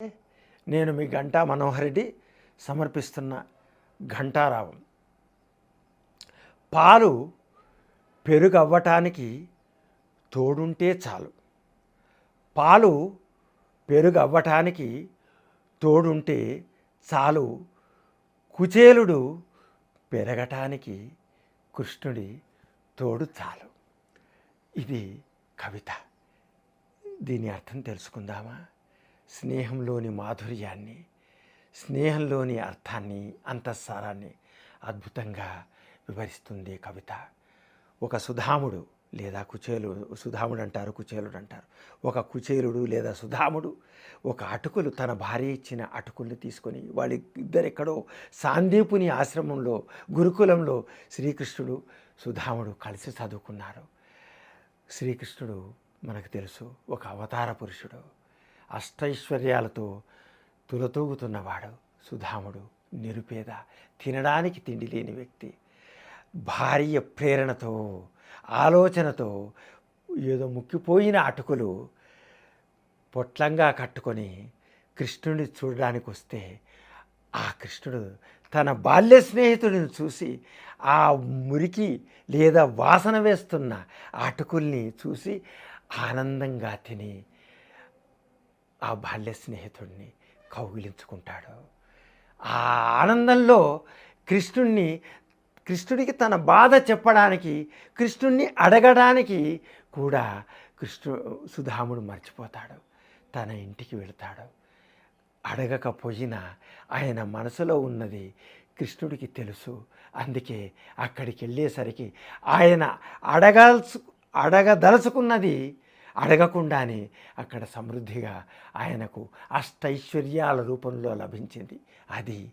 నేను మీ గంటా మనోహర్ రెడ్డి సమర్పిస్తున్న ఘంటారావం. పాలు పెరుగవ్వటానికి తోడుంటే చాలు. పాలు పెరుగవ్వటానికి తోడుంటే చాలు. కుచేలుడు పెరగటానికి కృష్ణుడి తోడు చాలు. ఇది కవిత. దీని అర్థం తెలుసుకుందామా? స్నేహంలోని మాధుర్యాన్ని, స్నేహంలోని అర్థాన్ని, అంతఃసారాన్ని అద్భుతంగా వివరిస్తుంది కవిత. ఒక సుధాముడు లేదా కుచేలుడు, సుధాముడు అంటారు, కుచేలుడు అంటారు. ఒక కుచేలుడు లేదా సుధాముడు ఒక అటుకులు, తన భార్య ఇచ్చిన అటుకుల్ని తీసుకొని వాళ్ళిద్దరెక్కడో సాందీపుని ఆశ్రమంలో, గురుకులంలో శ్రీకృష్ణుడు సుధాముడు కలిసి చదువుకున్నారు. శ్రీకృష్ణుడు మనకు తెలుసు ఒక అవతార పురుషుడు, అష్టైశ్వర్యాలతో తులతూగుతున్నవాడు. సుధాముడు నిరుపేద, తినడానికి తిండి లేని వ్యక్తి. భార్య ప్రేరణతో, ఆలోచనతో ఏదో ముక్కిపోయిన అటుకులు పొట్లంగా కట్టుకొని కృష్ణుడిని చూడడానికి వస్తే ఆ కృష్ణుడు తన బాల్య స్నేహితుడిని చూసి ఆ మురికి లేదా వాసన వేస్తున్న అటుకుల్ని చూసి ఆనందంగా తిని ఆ బాల్య స్నేహితుడిని కౌగిలించుకుంటాడు. ఆ ఆనందంలో కృష్ణుడికి తన బాధ చెప్పడానికి, కృష్ణుడిని అడగడానికి కూడా సుధాముడు మర్చిపోతాడు. తన ఇంటికి వెళతాడు. అడగకపోయినా ఆయన మనసులో ఉన్నది కృష్ణుడికి తెలుసు. అందుకే అక్కడికి వెళ్ళేసరికి ఆయన అడగదలుచుకున్నది అడగకుండానే అక్కడ సమృద్ధిగా ఆయనకు అష్టైశ్వర్యాల రూపంలో లభించింది. అది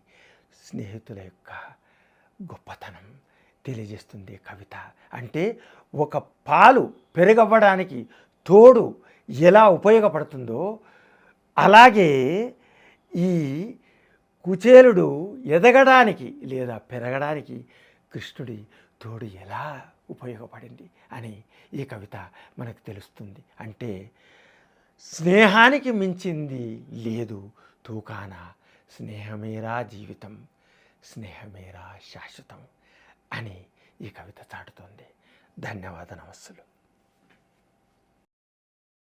స్నేహితుల యొక్క గొప్పతనం తెలియజేస్తుంది కవిత. అంటే ఒక పాలు పెరుగవ్వడానికి తోడు ఎలా ఉపయోగపడుతుందో అలాగే ఈ కుచేలుడు ఎదగడానికి లేదా పెరగడానికి కృష్ణుడి తోడు ఎలా ఉపయోగపడింది అని ఈ కవిత మనకు తెలుస్తుంది. అంటే స్నేహానికి మించింది లేదు తూకాన, స్నేహమేరా జీవితం, స్నేహమేరా శాశ్వతం అని ఈ కవిత చాటుతోంది. ధన్యవాద నమస్సులు.